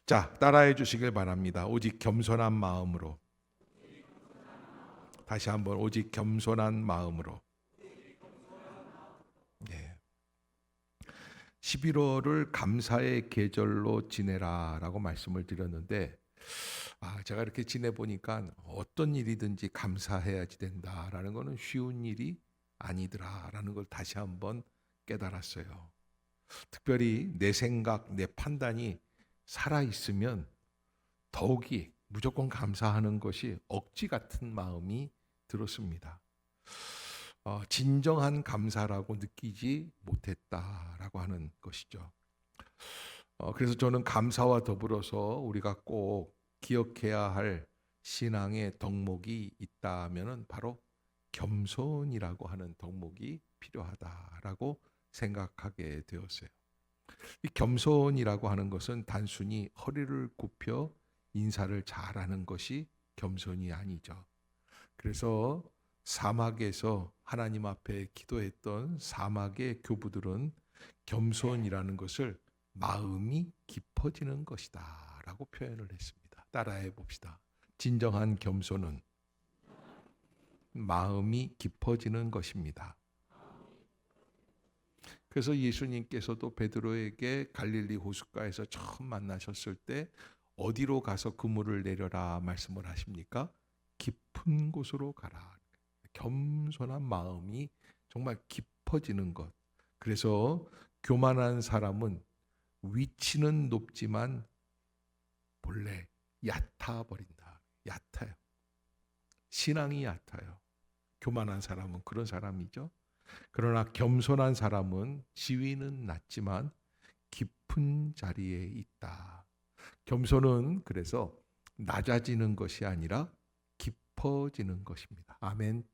자, 따라해 주시길 바랍니다. 오직 겸손한 마음으로. 다시 한번 오직 겸손한 마음으로. 예. 11월을 감사의 계절로 지내라라고 말씀을 드렸는데 제가 이렇게 지내보니까 어떤 일이든지 감사해야지 된다라는 것은 쉬운 일이 아니더라라는 걸 다시 한번 깨달았어요. 특별히 내 생각, 내 판단이 살아있으면 더욱이 무조건 감사하는 것이 억지 같은 마음이 들었습니다. 진정한 감사라고 느끼지 못했다라고 하는 것이죠. 그래서 저는 감사와 더불어서 우리가 꼭 기억해야 할 신앙의 덕목이 있다면 바로 겸손이라고 하는 덕목이 필요하다라고 생각하게 되었어요. 이 겸손이라고 하는 것은 단순히 허리를 굽혀 인사를 잘하는 것이 겸손이 아니죠. 그래서 사막에서 하나님 앞에 기도했던 사막의 교부들은 겸손이라는 것을 마음이 깊어지는 것이다 라고 표현을 했습니다. 따라해 봅시다. 진정한 겸손은 마음이 깊어지는 것입니다. 그래서 예수님께서도 베드로에게 갈릴리 호숫가에서 처음 만나셨을 때 어디로 가서 그물을 내려라 말씀을 하십니까? 깊은 곳으로 가라. 겸손한 마음이 정말 깊어지는 것. 그래서 교만한 사람은 위치는 높지만 본래 얕아 버린다. 얕아요. 신앙이 얕아요. 교만한 사람은 그런 사람이죠. 그러나 겸손한 사람은 지위는 낮지만 깊은 자리에 있다. 겸손은 그래서 낮아지는 것이 아니라 깊어지는 것입니다. 아멘.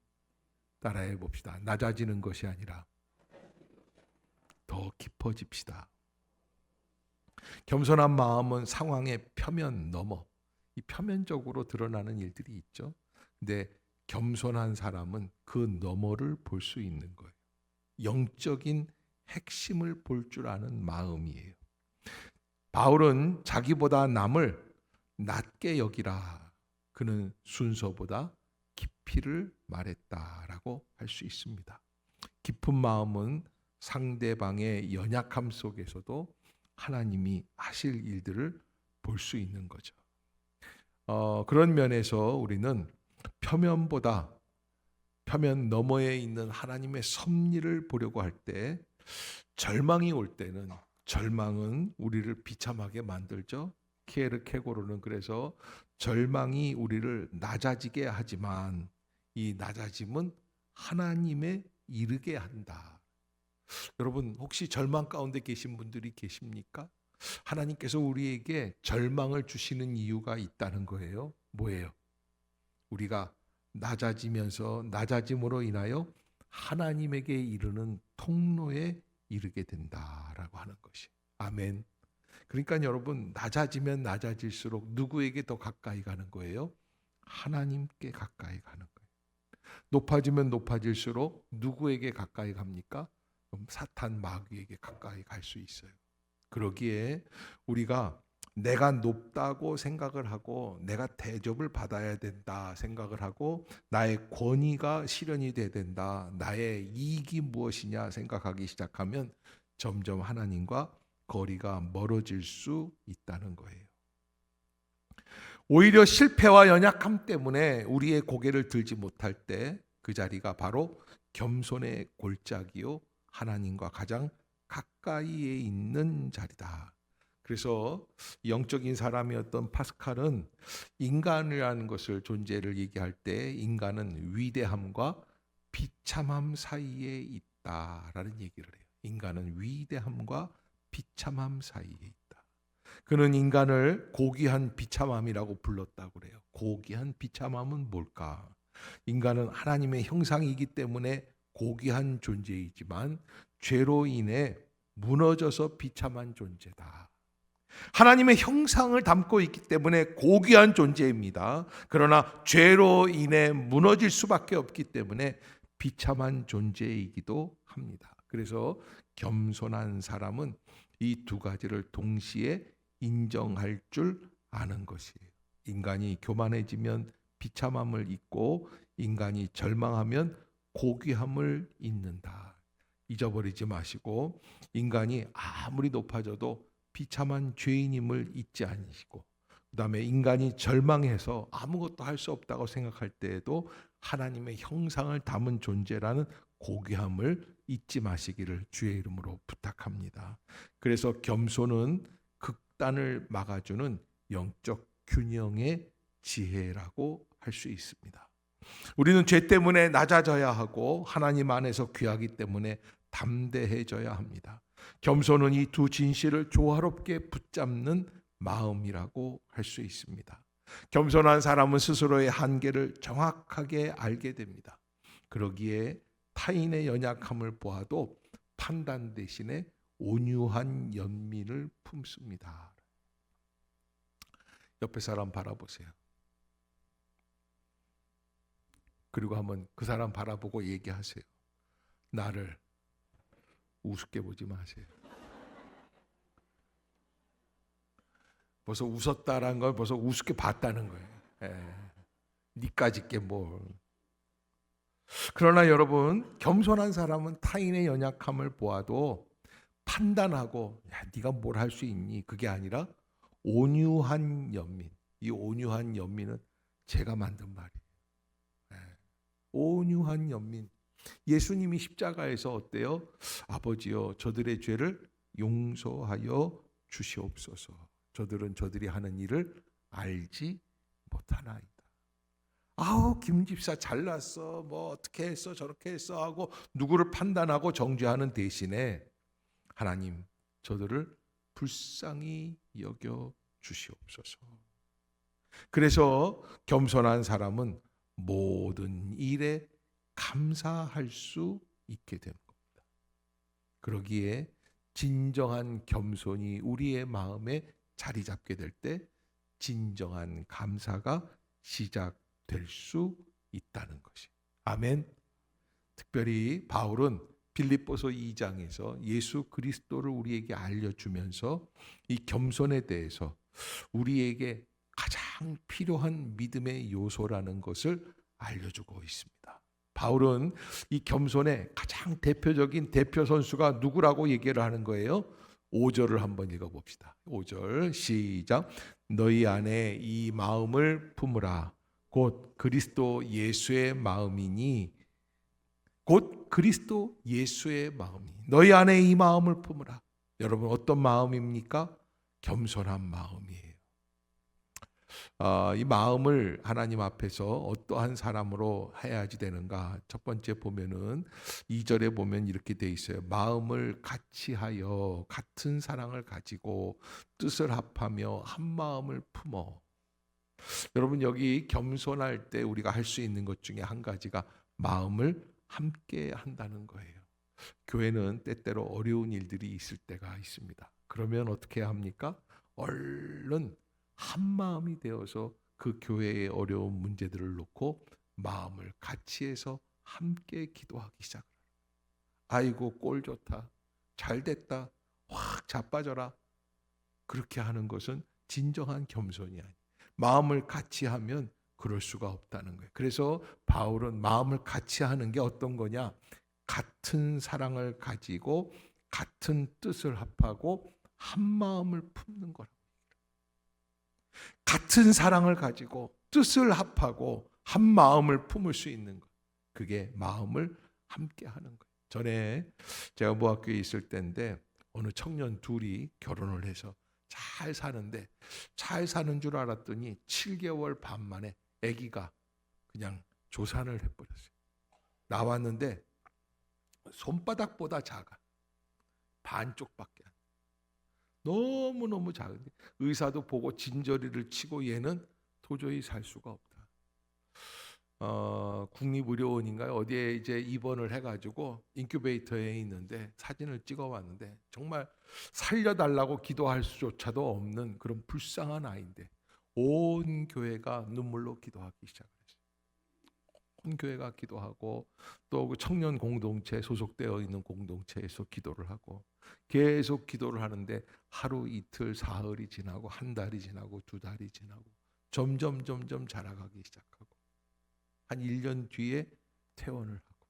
따라해 봅시다. 낮아지는 것이 아니라 더 깊어집시다. 겸손한 마음은 상황의 표면 넘어 이 표면적으로 드러나는 일들이 있죠. 근데 겸손한 사람은 그 너머를 볼 수 있는 거예요. 영적인 핵심을 볼 줄 아는 마음이에요. 바울은 자기보다 남을 낮게 여기라. 그는 순서보다 깊이를 말했다라고 할 수 있습니다. 깊은 마음은 상대방의 연약함 속에서도 하나님이 하실 일들을 볼 수 있는 거죠. 그런 면에서 우리는 표면보다 표면 너머에 있는 하나님의 섭리를 보려고 할 때 절망이 올 때는 절망은 우리를 비참하게 만들죠. 키에르케고르는 그래서 절망이 우리를 낮아지게 하지만 이 낮아짐은 하나님에 이르게 한다. 여러분 혹시 절망 가운데 계신 분들이 계십니까? 하나님께서 우리에게 절망을 주시는 이유가 있다는 거예요. 뭐예요? 우리가 낮아지면서 낮아짐으로 인하여 하나님에게 이르는 통로에 이르게 된다라고 하는 것이. 아멘. 그러니까 여러분 낮아지면 낮아질수록 누구에게 더 가까이 가는 거예요? 하나님께 가까이 가는 거예요. 높아지면 높아질수록 누구에게 가까이 갑니까? 그럼 사탄 마귀에게 가까이 갈 수 있어요. 그러기에 우리가 내가 높다고 생각을 하고 내가 대접을 받아야 된다 생각을 하고 나의 권위가 실현이 돼야 된다, 나의 이익이 무엇이냐 생각하기 시작하면 점점 하나님과 거리가 멀어질 수 있다는 거예요. 오히려 실패와 연약함 때문에 우리의 고개를 들지 못할 때 그 자리가 바로 겸손의 골짜기요 하나님과 가장 가까이에 있는 자리다. 그래서 영적인 사람이었던 파스칼은 인간이라는 것을 존재를 얘기할 때 인간은 위대함과 비참함 사이에 있다라는 얘기를 해요. 인간은 위대함과 비참함 사이에 있다. 그는 인간을 고귀한 비참함이라고 불렀다고 그래요. 고귀한 비참함은 뭘까? 인간은 하나님의 형상이기 때문에 고귀한 존재이지만 죄로 인해 무너져서 비참한 존재다. 하나님의 형상을 담고 있기 때문에 고귀한 존재입니다. 그러나 죄로 인해 무너질 수밖에 없기 때문에 비참한 존재이기도 합니다. 그래서 겸손한 사람은 이 두 가지를 동시에 인정할 줄 아는 것이에요. 인간이 교만해지면 비참함을 잊고 인간이 절망하면 고귀함을 잊는다. 잊어버리지 마시고 인간이 아무리 높아져도 비참한 죄인임을 잊지 않으시고, 그 다음에 인간이 절망해서 아무것도 할 수 없다고 생각할 때에도 하나님의 형상을 담은 존재라는 고귀함을 잊지 마시기를 주의 이름으로 부탁합니다. 그래서 겸손은 극단을 막아주는 영적 균형의 지혜라고 할 수 있습니다. 우리는 죄 때문에 낮아져야 하고 하나님 안에서 귀하기 때문에 담대해져야 합니다. 겸손은 이 두 진실을 조화롭게 붙잡는 마음이라고 할 수 있습니다. 겸손한 사람은 스스로의 한계를 정확하게 알게 됩니다. 그러기에 타인의 연약함을 보아도 판단 대신에 온유한 연민을 품습니다. 옆에 사람 바라보세요. 그리고 한번 그 사람 바라보고 얘기하세요. 나를 우습게 보지 마세요. 벌써 웃었다라는 걸 벌써 우습게 봤다는 거예요. 니까짓 게 뭘. 그러나 여러분, 겸손한 사람은 타인의 연약함을 보아도 판단하고 야, 네가 뭘 할 수 있니? 그게 아니라 온유한 연민. 이 온유한 연민은 제가 만든 말이에요. 온유한 연민. 예수님이 십자가에서 어때요? 아버지여, 저들의 죄를 용서하여 주시옵소서. 저들은 저들이 하는 일을 알지 못하나이다. 아우, 김 집사 잘났어, 뭐 어떻게 했어 저렇게 했어 하고 누구를 판단하고 정죄하는 대신에 하나님, 저들을 불쌍히 여겨 주시옵소서. 그래서 겸손한 사람은 모든 일에 감사할 수 있게 되는 겁니다. 그러기에 진정한 겸손이 우리의 마음에 자리 잡게 될 때 진정한 감사가 시작될 수 있다는 것이. 아멘. 특별히 바울은 빌립보서 2장에서 예수 그리스도를 우리에게 알려주면서 이 겸손에 대해서 우리에게 가장 필요한 믿음의 요소라는 것을 알려주고 있습니다. 바울은 이 겸손의 가장 대표적인 대표 선수가 누구라고 얘기를 하는 거예요? 5절을 한번 읽어봅시다. 5절 시작. 너희 안에 이 마음을 품으라. 곧 그리스도 예수의 마음이니. 곧 그리스도 예수의 마음이. 너희 안에 이 마음을 품으라. 여러분, 어떤 마음입니까? 겸손한 마음이에요. 이 마음을 하나님 앞에서 어떠한 사람으로 해야지 되는가? 첫 번째 보면은 2절에 보면 이렇게 돼 있어요. 마음을 같이 하여 같은 사랑을 가지고 뜻을 합하며 한 마음을 품어. 여러분, 여기 겸손할 때 우리가 할 수 있는 것 중에 한 가지가 마음을 함께 한다는 거예요. 교회는 때때로 어려운 일들이 있을 때가 있습니다. 그러면 어떻게 해야 합니까? 얼른 한 마음이 되어서 그 교회의 어려운 문제들을 놓고 마음을 같이 해서 함께 기도하기 시작을 해요. 아이고, 꼴 좋다, 잘 됐다, 확 자빠져라. 그렇게 하는 것은 진정한 겸손이 아니에요. 마음을 같이 하면 그럴 수가 없다는 거예요. 그래서 바울은 마음을 같이 하는 게 어떤 거냐? 같은 사랑을 가지고 같은 뜻을 합하고 한 마음을 품는 거라고. 같은 사랑을 가지고 뜻을 합하고 한 마음을 품을 수 있는 것. 그게 마음을 함께 하는 거예요. 전에 제가 모학교에 있을 때인데 어느 청년 둘이 결혼을 해서 잘 사는데 잘 사는 줄 알았더니 7개월 반 만에 아기가 그냥 조산을 해버렸어요. 나왔는데 손바닥보다 작아. 반쪽밖에 안 돼. 너무너무 작은데 의사도 보고 진저리를 치고 얘는 도저히 살 수가 없다. 국립의료원인가요? 어디에 이제 입원을 해가지고 인큐베이터에 있는데 사진을 찍어왔는데 정말 살려달라고 기도할 수조차도 없는 그런 불쌍한 아이인데 온 교회가 눈물로 기도하기 시작했어요. 혼교회가 기도하고 또 그 청년 공동체 소속되어 있는 공동체에서 기도를 하고 계속 기도를 하는데 하루 이틀 사흘이 지나고 한 달이 지나고 두 달이 지나고 점점 자라가기 시작하고 한 1년 뒤에 퇴원을 하고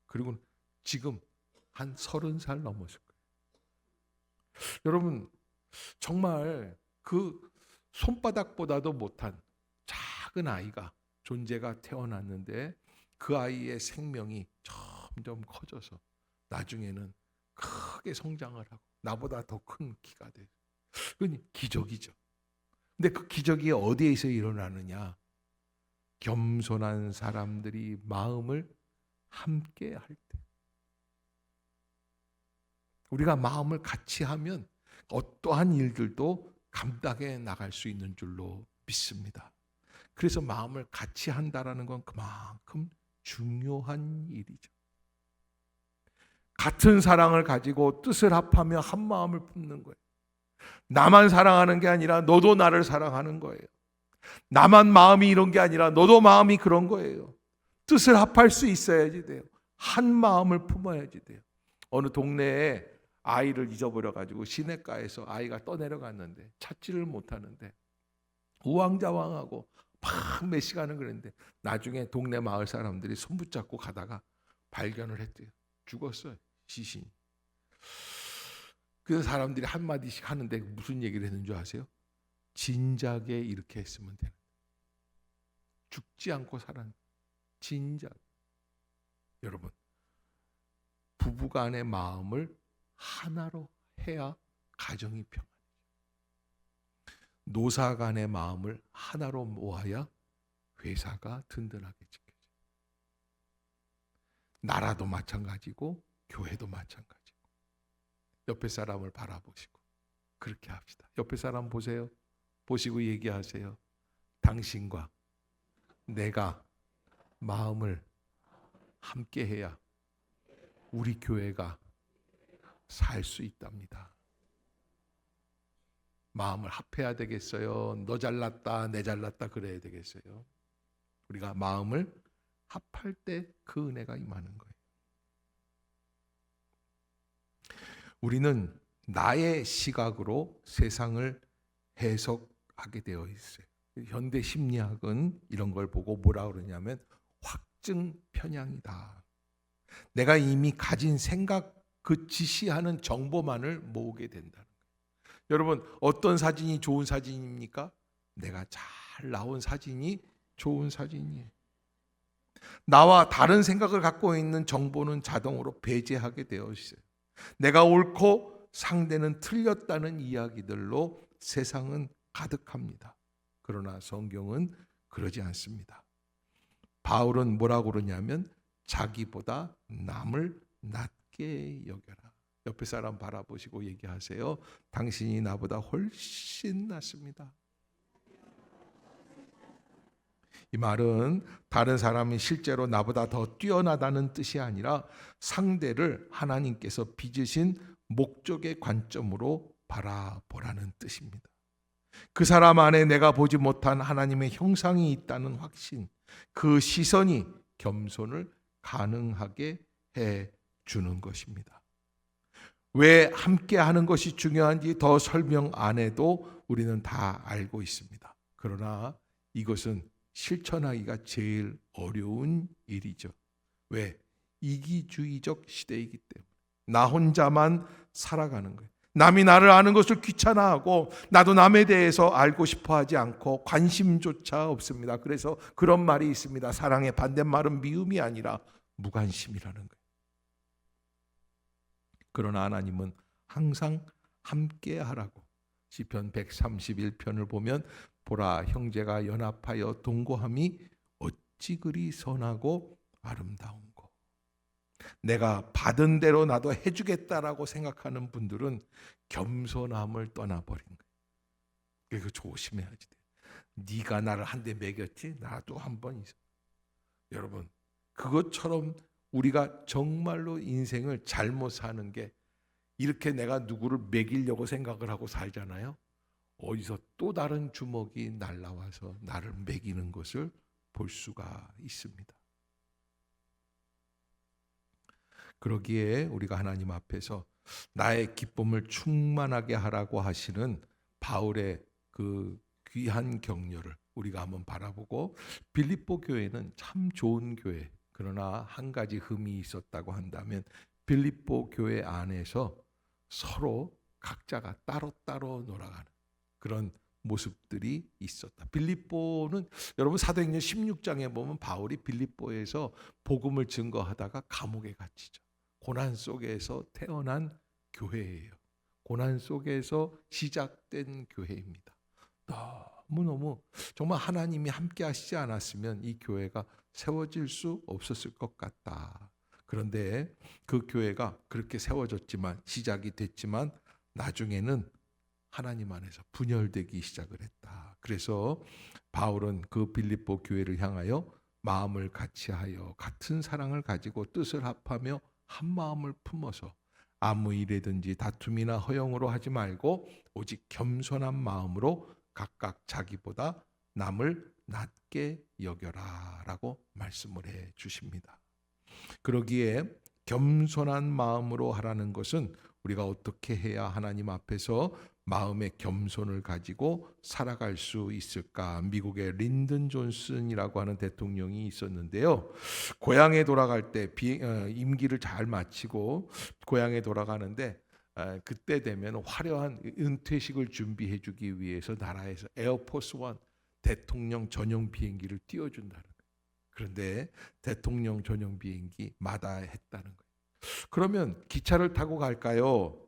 그리고 지금 한 30살 넘었을 거예요. 여러분 정말 그 손바닥보다도 못한 작은 아이가 존재가 태어났는데 그 아이의 생명이 점점 커져서 나중에는 크게 성장을 하고 나보다 더 큰 키가 돼요. 그건 기적이죠. 근데 그 기적이 어디에서 일어나느냐? 겸손한 사람들이 마음을 함께 할 때. 우리가 마음을 같이 하면 어떠한 일들도 감당해 나갈 수 있는 줄로 믿습니다. 그래서 마음을 같이 한다라는 건 그만큼 중요한 일이죠. 같은 사랑을 가지고 뜻을 합하며 한 마음을 품는 거예요. 나만 사랑하는 게 아니라 너도 나를 사랑하는 거예요. 나만 마음이 이런 게 아니라 너도 마음이 그런 거예요. 뜻을 합할 수 있어야지 돼요. 한 마음을 품어야지 돼요. 어느 동네에 아이를 잊어버려가지고 시내가에서 아이가 떠내려갔는데 찾지를 못하는데 우왕좌왕하고 막 몇 시간을 그랬는데 나중에 동네 마을 사람들이 손 붙잡고 가다가 발견을 했대요. 죽었어요. 시신이. 그 사람들이 한마디씩 하는데 무슨 얘기를 했는 줄 아세요? 진작에 이렇게 했으면 되는. 죽지 않고 살았는. 진작. 여러분 부부간의 마음을 하나로 해야 가정이 평안해요. 노사간의 마음을 하나로 모아야 회사가 든든하게 지켜져요. 나라도 마찬가지고 교회도 마찬가지고. 옆에 사람을 바라보시고 그렇게 합시다. 옆에 사람 보세요. 보시고 얘기하세요. 당신과 내가 마음을 함께 해야 우리 교회가 살 수 있답니다. 마음을 합해야 되겠어요? 너 잘났다 내 잘났다 그래야 되겠어요? 우리가 마음을 합할 때 그 은혜가 임하는 거예요. 우리는 나의 시각으로 세상을 해석하게 되어 있어요. 현대 심리학은 이런 걸 보고 뭐라 그러냐면 확증 편향이다. 내가 이미 가진 생각 그 지시하는 정보만을 모으게 된다는 거예요. 여러분 어떤 사진이 좋은 사진입니까? 내가 잘 나온 사진이 좋은 사진이에요. 나와 다른 생각을 갖고 있는 정보는 자동으로 배제하게 되어 있어요. 내가 옳고 상대는 틀렸다는 이야기들로 세상은 가득합니다. 그러나 성경은 그러지 않습니다. 바울은 뭐라고 그러냐면 자기보다 남을 낮게 여겨라. 옆에 사람 바라보시고 얘기하세요. 당신이 나보다 훨씬 낫습니다. 이 말은 다른 사람이 실제로 나보다 더 뛰어나다는 뜻이 아니라 상대를 하나님께서 빚으신 목적의 관점으로 바라보라는 뜻입니다. 그 사람 안에 내가 보지 못한 하나님의 형상이 있다는 확신, 그 시선이 겸손을 가능하게 해주는 것입니다. 왜 함께 하는 것이 중요한지 더 설명 안 해도 우리는 다 알고 있습니다. 그러나 이것은 실천하기가 제일 어려운 일이죠. 왜? 이기주의적 시대이기 때문에. 나 혼자만 살아가는 거예요. 남이 나를 아는 것을 귀찮아하고 나도 남에 대해서 알고 싶어 하지 않고 관심조차 없습니다. 그래서 그런 말이 있습니다. 사랑의 반대말은 미움이 아니라 무관심이라는 거예요. 그러나 하나님은 항상 함께 하라고. 시편 131편을 보면 보라 형제가 연합하여 동거함이 어찌 그리 선하고 아름다운고. 내가 받은 대로 나도 해주겠다라고 생각하는 분들은 겸손함을 떠나버린 거예요. 그래서 조심해야지 돼. 네가 나를 한 대 매겼지? 나도 한 번 있어. 여러분 그것처럼 우리가 정말로 인생을 잘못 사는 게 이렇게 내가 누구를 매기려고 생각을 하고 살잖아요. 어디서 또 다른 주먹이 날라와서 나를 매기는 것을 볼 수가 있습니다. 그러기에 우리가 하나님 앞에서 나의 기쁨을 충만하게 하라고 하시는 바울의 그 귀한 격려를 우리가 한번 바라보고, 빌립보 교회는 참 좋은 교회, 그러나 한 가지 흠이 있었다고 한다면 빌립보 교회 안에서 서로 각자가 따로따로 놀아가는 그런 모습들이 있었다. 빌립보는 여러분 사도행전 16장에 보면 바울이 빌립보에서 복음을 증거하다가 감옥에 갇히죠. 고난 속에서 태어난 교회예요. 고난 속에서 시작된 교회입니다. 너무너무 정말 하나님이 함께 하시지 않았으면 이 교회가 세워질 수 없었을 것 같다. 그런데 그 교회가 그렇게 세워졌지만, 시작이 됐지만 나중에는 하나님 안에서 분열되기 시작을 했다. 그래서 바울은 그 빌립보 교회를 향하여 마음을 같이하여 같은 사랑을 가지고 뜻을 합하며 한 마음을 품어서 아무 일이든지 다툼이나 허영으로 하지 말고 오직 겸손한 마음으로 각각 자기보다 남을 낮게 여겨라 라고 말씀을 해 주십니다. 그러기에 겸손한 마음으로 하라는 것은 우리가 어떻게 해야 하나님 앞에서 마음의 겸손을 가지고 살아갈 수 있을까? 미국의 린든 존슨이라고 하는 대통령이 있었는데요. 고향에 돌아갈 때 임기를 잘 마치고 고향에 돌아가는데 그때 되면 화려한 은퇴식을 준비해 주기 위해서 나라에서 에어포스 원 대통령 전용 비행기를 띄워준다는 거예요. 그런데 대통령 전용 비행기 마다했다는 거예요. 그러면 기차를 타고 갈까요?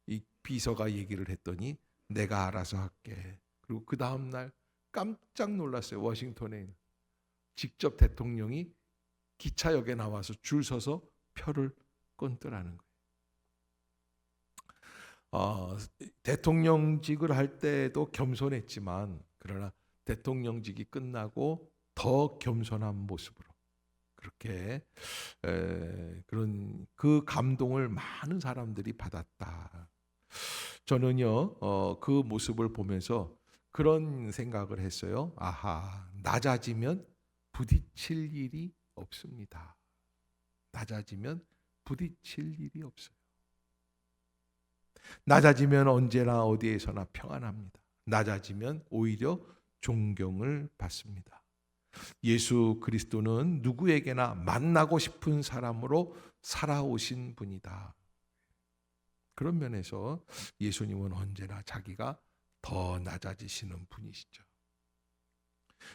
이 비서가 얘기를 했더니 내가 알아서 할게. 그리고 그 다음 날 깜짝 놀랐어요. 워싱턴에 직접 대통령이 기차역에 나와서 줄 서서 표를 끊더라는 거예요. 대통령직을 할 때도 겸손했지만, 그러나 대통령직이 끝나고 더 겸손한 모습으로 그렇게 그런 그 감동을 많은 사람들이 받았다. 저는요 그 모습을 보면서 그런 생각을 했어요. 아하, 낮아지면 부딪힐 일이 없습니다. 낮아지면 부딪힐 일이 없어요. 낮아지면 언제나 어디에서나 평안합니다. 낮아지면 오히려 존경을 받습니다. 예수 그리스도는 누구에게나 만나고 싶은 사람으로 살아오신 분이다. 그런 면에서 예수님은 언제나 자기가 더 낮아지시는 분이시죠.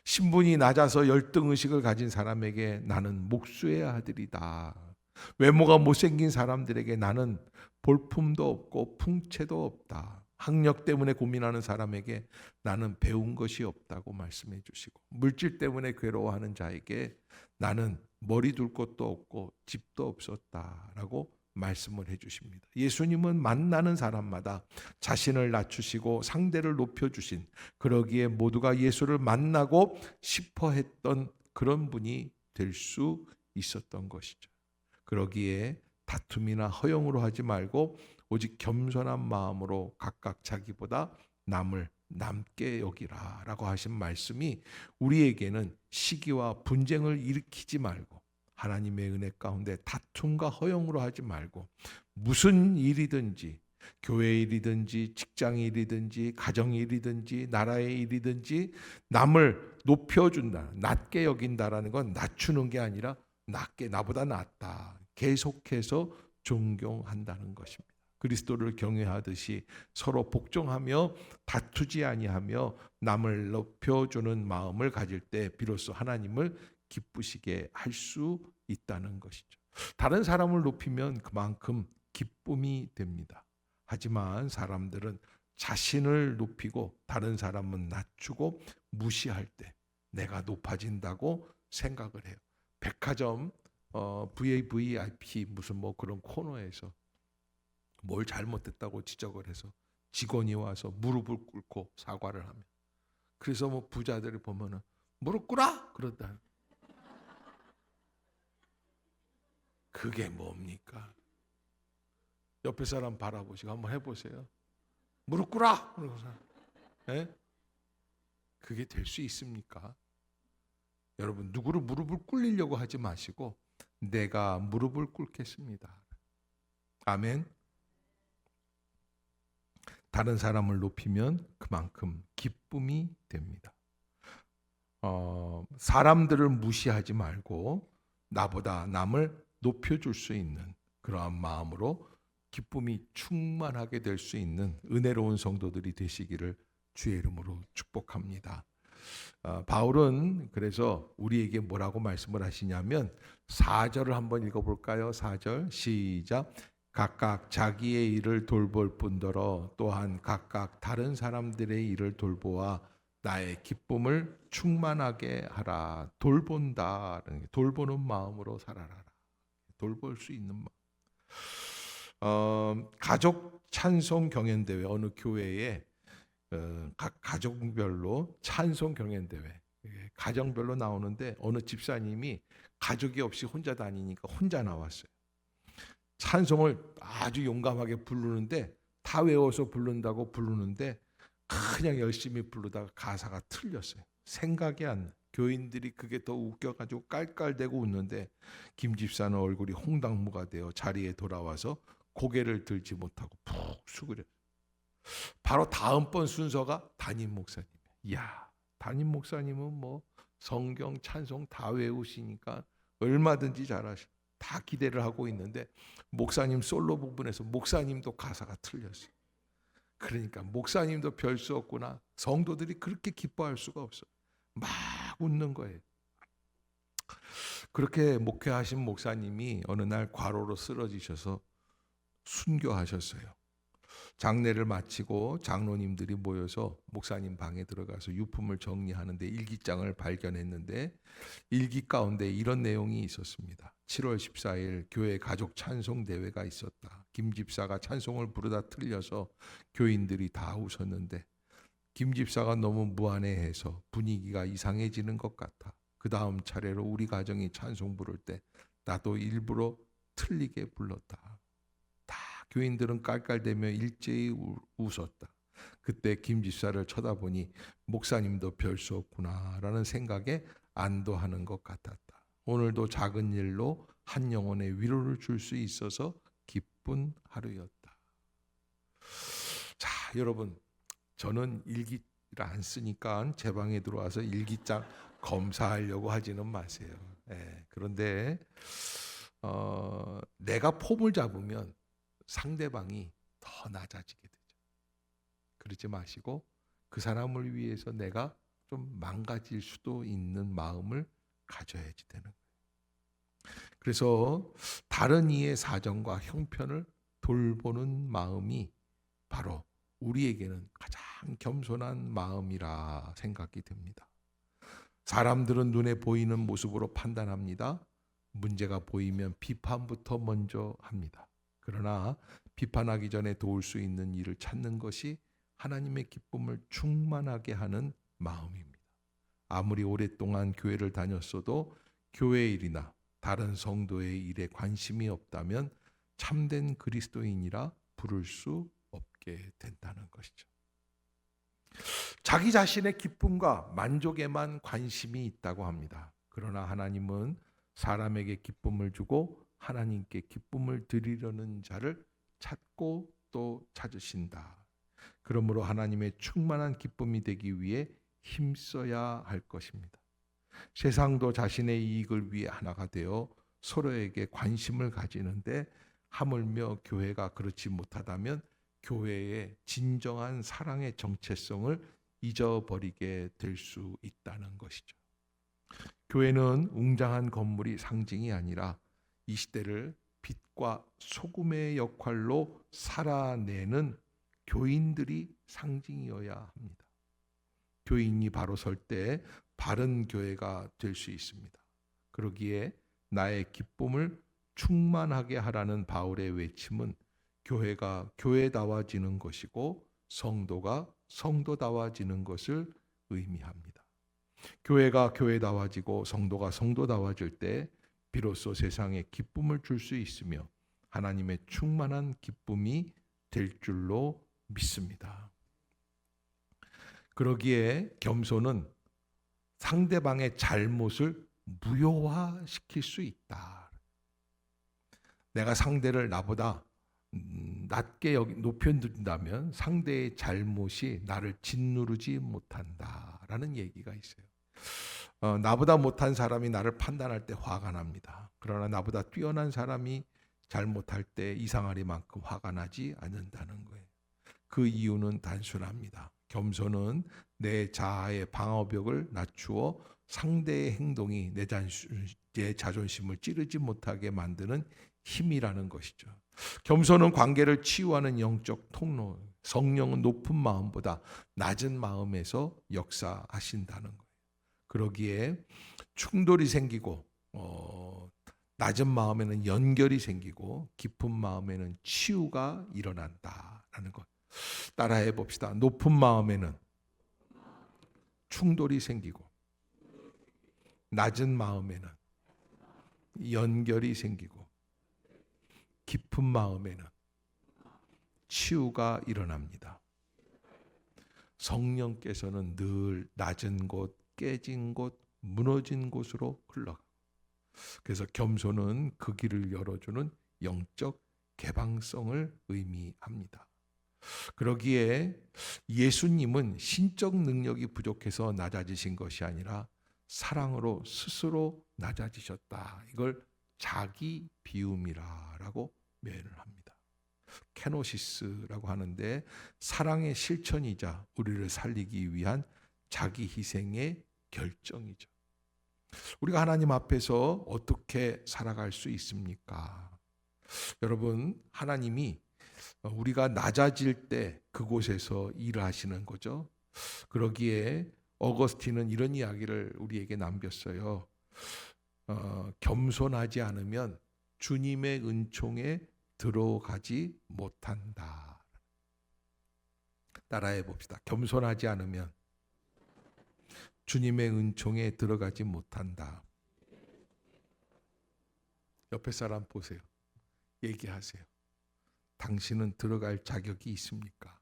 신분이 낮아서 열등의식을 가진 사람에게 나는 목수의 아들이다. 외모가 못생긴 사람들에게 나는 볼품도 없고 풍채도 없다. 학력 때문에 고민하는 사람에게 나는 배운 것이 없다고 말씀해 주시고, 물질 때문에 괴로워하는 자에게 나는 머리 둘 곳도 없고 집도 없었다라고 말씀을 해 주십니다. 예수님은 만나는 사람마다 자신을 낮추시고 상대를 높여주신, 그러기에 모두가 예수를 만나고 싶어 했던 그런 분이 될 수 있었던 것이죠. 그러기에 다툼이나 허영으로 하지 말고 오직 겸손한 마음으로 각각 자기보다 남을 남게 여기라 라고 하신 말씀이 우리에게는 시기와 분쟁을 일으키지 말고 하나님의 은혜 가운데 다툼과 허영으로 하지 말고 무슨 일이든지, 교회 일이든지 직장 일이든지 가정 일이든지 나라의 일이든지 남을 높여준다, 낮게 여긴다라는 건 낮추는 게 아니라 낮게, 나보다 낫다, 계속해서 존경한다는 것입니다. 그리스도를 경외하듯이 서로 복종하며 다투지 아니하며 남을 높여주는 마음을 가질 때 비로소 하나님을 기쁘시게 할 수 있다는 것이죠. 다른 사람을 높이면 그만큼 기쁨이 됩니다. 하지만 사람들은 자신을 높이고 다른 사람은 낮추고 무시할 때 내가 높아진다고 생각을 해요. 백화점 VVIP 무슨 뭐 그런 코너에서 뭘 잘못했다고 지적을 해서 직원이 와서 무릎을 꿇고 사과를 하면, 그래서 뭐 부자들을 보면은 무릎 꿇어 그런다. 그게 뭡니까? 옆에 사람 바라보시고 한번 해보세요. 무릎 꿇어 그러고서, 예? 그게 될 수 있습니까? 여러분, 누구를 무릎을 꿇리려고 하지 마시고 내가 무릎을 꿇겠습니다. 아멘. 다른 사람을 높이면 그만큼 기쁨이 됩니다. 사람들을 무시하지 말고 나보다 남을 높여줄 수 있는 그러한 마음으로 기쁨이 충만하게 될 수 있는 은혜로운 성도들이 되시기를 주의 이름으로 축복합니다. 바울은 그래서 우리에게 뭐라고 말씀을 하시냐면 4절을 한번 읽어볼까요? 4절 시작. 각각 자기의 일을 돌볼 뿐더러 또한 각각 다른 사람들의 일을 돌보아 나의 기쁨을 충만하게 하라. 돌본다는 돌보는 마음으로 살아라. 돌볼 수 있는 마음. 가족 찬송 경연대회 어느 교회에 각 가정별로 찬송 경연대회 가정별로 나오는데 어느 집사님이 가족이 없이 혼자 다니니까 혼자 나왔어요. 찬송을 아주 용감하게 부르는데 다 외워서 부른다고 부르는데 그냥 열심히 부르다가 가사가 틀렸어요. 생각이 안 나. 교인들이 그게 더 웃겨가지고 깔깔대고 웃는데 김 집사는 얼굴이 홍당무가 되어 자리에 돌아와서 고개를 들지 못하고 푹 수그려. 바로 다음번 순서가 담임 목사님. 이야, 담임 목사님은 뭐 성경 찬송 다 외우시니까 얼마든지 잘하셔. 다 기대를 하고 있는데 목사님 솔로 부분에서 목사님도 가사가 틀렸어요. 그러니까 목사님도 별 수 없구나. 성도들이 그렇게 기뻐할 수가 없어. 막 웃는 거예요. 그렇게 목회하신 목사님이 어느 날 과로로 쓰러지셔서 순교하셨어요. 장례를 마치고 장로님들이 모여서 목사님 방에 들어가서 유품을 정리하는데 일기장을 발견했는데 일기 가운데 이런 내용이 있었습니다. 7월 14일 교회 가족 찬송 대회가 있었다. 김 집사가 찬송을 부르다 틀려서 교인들이 다 웃었는데 김 집사가 너무 무안해해서 분위기가 이상해지는 것 같아. 그 다음 차례로 우리 가정이 찬송 부를 때 나도 일부러 틀리게 불렀다. 교인들은 깔깔대며 일제히 웃었다. 그때 김 집사를 쳐다보니 목사님도 별 수 없구나라는 생각에 안도하는 것 같았다. 오늘도 작은 일로 한 영혼의 위로를 줄 수 있어서 기쁜 하루였다. 자, 여러분, 저는 일기를 안 쓰니까 제 방에 들어와서 일기장 검사하려고 하지는 마세요. 그런데 내가 폼을 잡으면 상대방이 더 낮아지게 되죠. 그러지 마시고 그 사람을 위해서 내가 좀 망가질 수도 있는 마음을 가져야지 되는 거예요. 그래서 다른 이의 사정과 형편을 돌보는 마음이 바로 우리에게는 가장 겸손한 마음이라 생각이 듭니다. 사람들은 눈에 보이는 모습으로 판단합니다. 문제가 보이면 비판부터 먼저 합니다. 그러나 비판하기 전에 도울 수 있는 일을 찾는 것이 하나님의 기쁨을 충만하게 하는 마음입니다. 아무리 오랫동안 교회를 다녔어도 교회 일이나 다른 성도의 일에 관심이 없다면 참된 그리스도인이라 부를 수 없게 된다는 것이죠. 자기 자신의 기쁨과 만족에만 관심이 있다고 합니다. 그러나 하나님은 사람에게 기쁨을 주고 하나님께 기쁨을 드리려는 자를 찾고 또 찾으신다. 그러므로 하나님의 충만한 기쁨이 되기 위해 힘써야 할 것입니다. 세상도 자신의 이익을 위해 하나가 되어 서로에게 관심을 가지는데 하물며 교회가 그렇지 못하다면 교회의 진정한 사랑의 정체성을 잊어버리게 될 수 있다는 것이죠. 교회는 웅장한 건물이 상징이 아니라 이 시대를 빛과 소금의 역할로 살아내는 교인들이 상징이어야 합니다. 교인이 바로 설 때 바른 교회가 될 수 있습니다. 그러기에 나의 기쁨을 충만하게 하라는 바울의 외침은 교회가 교회다워지는 것이고 성도가 성도다워지는 것을 의미합니다. 교회가 교회다워지고 성도가 성도다워질 때 비로소 세상에 기쁨을 줄 수 있으며 하나님의 충만한 기쁨이 될 줄로 믿습니다. 그러기에 겸손은 상대방의 잘못을 무효화시킬 수 있다. 내가 상대를 나보다 낮게 높여둔다면 상대의 잘못이 나를 짓누르지 못한다라는 얘기가 있어요. 나보다 못한 사람이 나를 판단할 때 화가 납니다. 그러나 나보다 뛰어난 사람이 잘못할 때 이상하리만큼 화가 나지 않는다는 거예요. 그 이유는 단순합니다. 겸손은 내 자아의 방어벽을 낮추어 상대의 행동이 내 자존심을 찌르지 못하게 만드는 힘이라는 것이죠. 겸손은 관계를 치유하는 영적 통로, 성령은 높은 마음보다 낮은 마음에서 역사하신다는 거예요. 그러기에 충돌이 생기고 낮은 마음에는 연결이 생기고 깊은 마음에는 치유가 일어난다라는 것. 따라해 봅시다. 높은 마음에는 충돌이 생기고 낮은 마음에는 연결이 생기고 깊은 마음에는 치유가 일어납니다. 성령께서는 늘 낮은 곳, 깨진 곳, 무너진 곳으로 흘러가고, 그래서 겸손은 그 길을 열어주는 영적 개방성을 의미합니다. 그러기에 예수님은 신적 능력이 부족해서 낮아지신 것이 아니라 사랑으로 스스로 낮아지셨다. 이걸 자기 비움이라고 표현을 합니다. 케노시스라고 하는데 사랑의 실천이자 우리를 살리기 위한 자기 희생의 결정이죠. 우리가 하나님 앞에서 어떻게 살아갈 수 있습니까? 여러분, 하나님이 우리가 낮아질 때 그곳에서 일하시는 거죠. 그러기에 어거스틴은 이런 이야기를 우리에게 남겼어요. 겸손하지 않으면 주님의 은총에 들어가지 못한다. 따라해 봅시다. 겸손하지 않으면 주님의 은총에 들어가지 못한다. 옆에 사람 보세요. 얘기하세요. 당신은 들어갈 자격이 있습니까?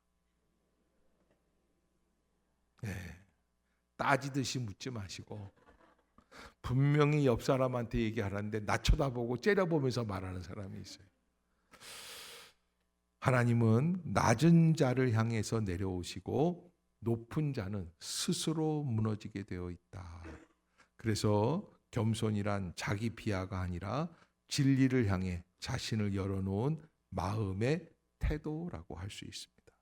네. 따지듯이 묻지 마시고 분명히 옆 사람한테 얘기하라는데 나 쳐다보고 째려보면서 말하는 사람이 있어요. 하나님은 낮은 자를 향해서 내려오시고 높은 자는 스스로 무너지게 되어 있다. 그래서 겸손이란 자기 비하가 아니라 진리를 향해 자신을 열어놓은 마음의 태도라고 할 수 있습니다.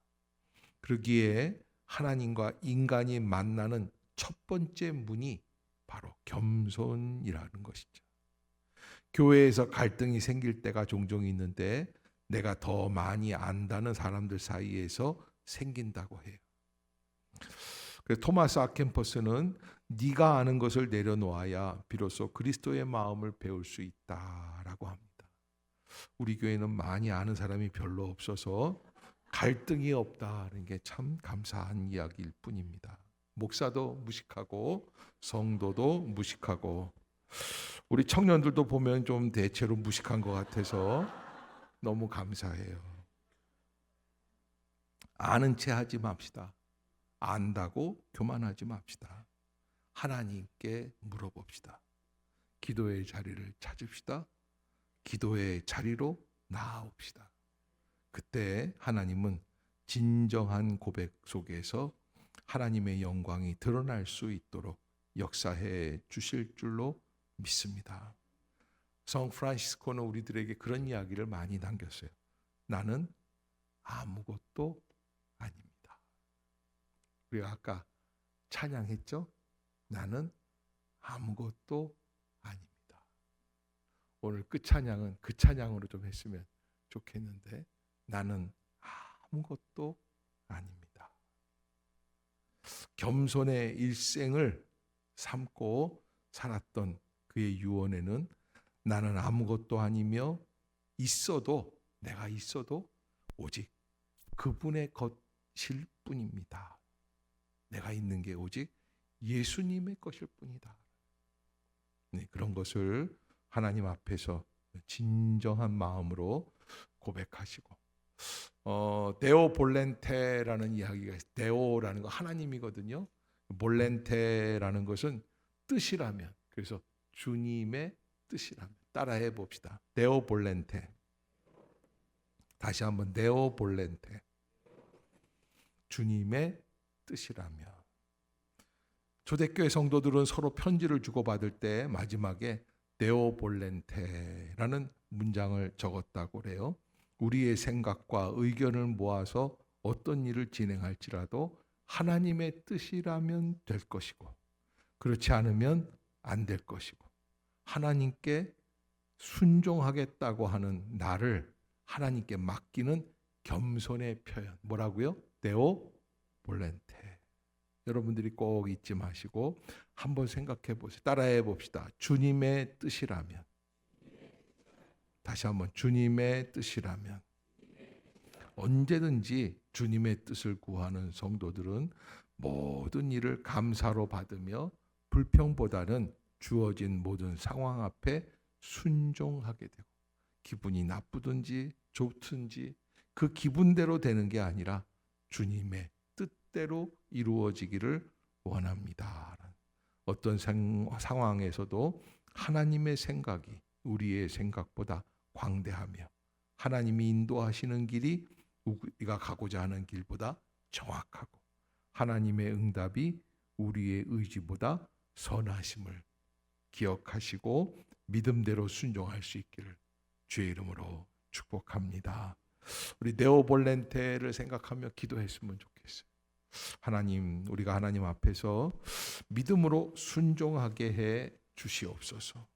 그러기에 하나님과 인간이 만나는 첫 번째 문이 바로 겸손이라는 것이죠. 교회에서 갈등이 생길 때가 종종 있는데 내가 더 많이 안다는 사람들 사이에서 생긴다고 해요. 그래서 토마스 아켄퍼스는 네가 아는 것을 내려놓아야 비로소 그리스도의 마음을 배울 수 있다라고 합니다. 우리 교회는 많이 아는 사람이 별로 없어서 갈등이 없다는 게 참 감사한 이야기일 뿐입니다. 목사도 무식하고 성도도 무식하고 우리 청년들도 보면 좀 대체로 무식한 것 같아서 너무 감사해요. 아는 체 하지 맙시다. 안다고 교만하지 맙시다. 하나님께 물어봅시다. 기도의 자리를 찾읍시다. 기도의 자리로 나아옵시다. 그때 하나님은 진정한 고백 속에서 하나님의 영광이 드러날 수 있도록 역사해 주실 줄로 믿습니다. 성 프란시스코는 우리들에게 그런 이야기를 많이 남겼어요. 나는 아무것도 아닙니다. 우리가 아까 찬양했죠? 나는 아무것도 아닙니다. 오늘 끝 찬양은 그 찬양으로 좀 했으면 좋겠는데 나는 아무것도 아닙니다. 겸손의 일생을 삼고 살았던 그의 유언에는 나는 아무것도 아니며 내가 있어도 오직 그분의 것일 뿐입니다. 내가 있는 게 오직 예수님의 것일 뿐이다. 네, 그런 것을 하나님 앞에서 진정한 마음으로 고백하시고 데오 볼렌테라는 이야기가 있어요. 데오라는 거 하나님이거든요. 볼렌테라는 것은 뜻이라면, 그래서 주님의 뜻이라면 따라해 봅시다. 데오 볼렌테. 다시 한번 네오 볼렌테. 주님의 뜻이라면. 초대교회 성도들은 서로 편지를 주고받을 때 마지막에 네오 볼렌테라는 문장을 적었다고 그래요. 우리의 생각과 의견을 모아서 어떤 일을 진행할지라도 하나님의 뜻이라면 될 것이고, 그렇지 않으면 안 될 것이고, 하나님께 순종하겠다고 하는 나를 하나님께 맡기는 겸손의 표현. 뭐라고요? 네오 볼렌테. 여러분들이 꼭 잊지 마시고 한번 생각해 보세요. 따라해 봅시다. 주님의 뜻이라면. 다시 한번 주님의 뜻이라면. 언제든지 주님의 뜻을 구하는 성도들은 모든 일을 감사로 받으며 불평보다는 주어진 모든 상황 앞에 순종하게 되고, 기분이 나쁘든지 좋든지 그 기분대로 되는 게 아니라 주님의 뜻대로 이루어지기를 원합니다. 어떤 상황에서도 하나님의 생각이 우리의 생각보다 광대하며 하나님이 인도하시는 길이 우리가 가고자 하는 길보다 정확하고 하나님의 응답이 우리의 의지보다 선하심을 기억하시고 믿음대로 순종할 수 있기를 주의 이름으로 축복합니다. 우리 네오 볼렌테를 생각하며 기도했으면 좋겠어요. 하나님, 우리가 하나님 앞에서 믿음으로 순종하게 해 주시옵소서.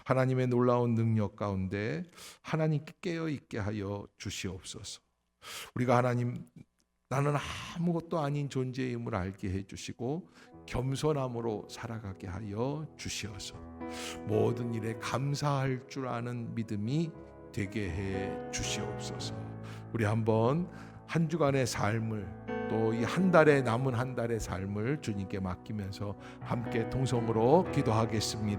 하나님의 놀라운 능력 가운데 하나님께 깨어 있게 하여 주시옵소서. 우리가 하나님, 나는 아무것도 아닌 존재임을 알게 해 주시고 겸손함으로 살아가게 하여 주시어서 모든 일에 감사할 줄 아는 믿음이 되게 해 주시옵소서. 우리 한번 한 주간의 삶을, 또 이 한 달에 남은 한 달의 삶을 주님께 맡기면서 함께 통성으로 기도하겠습니다.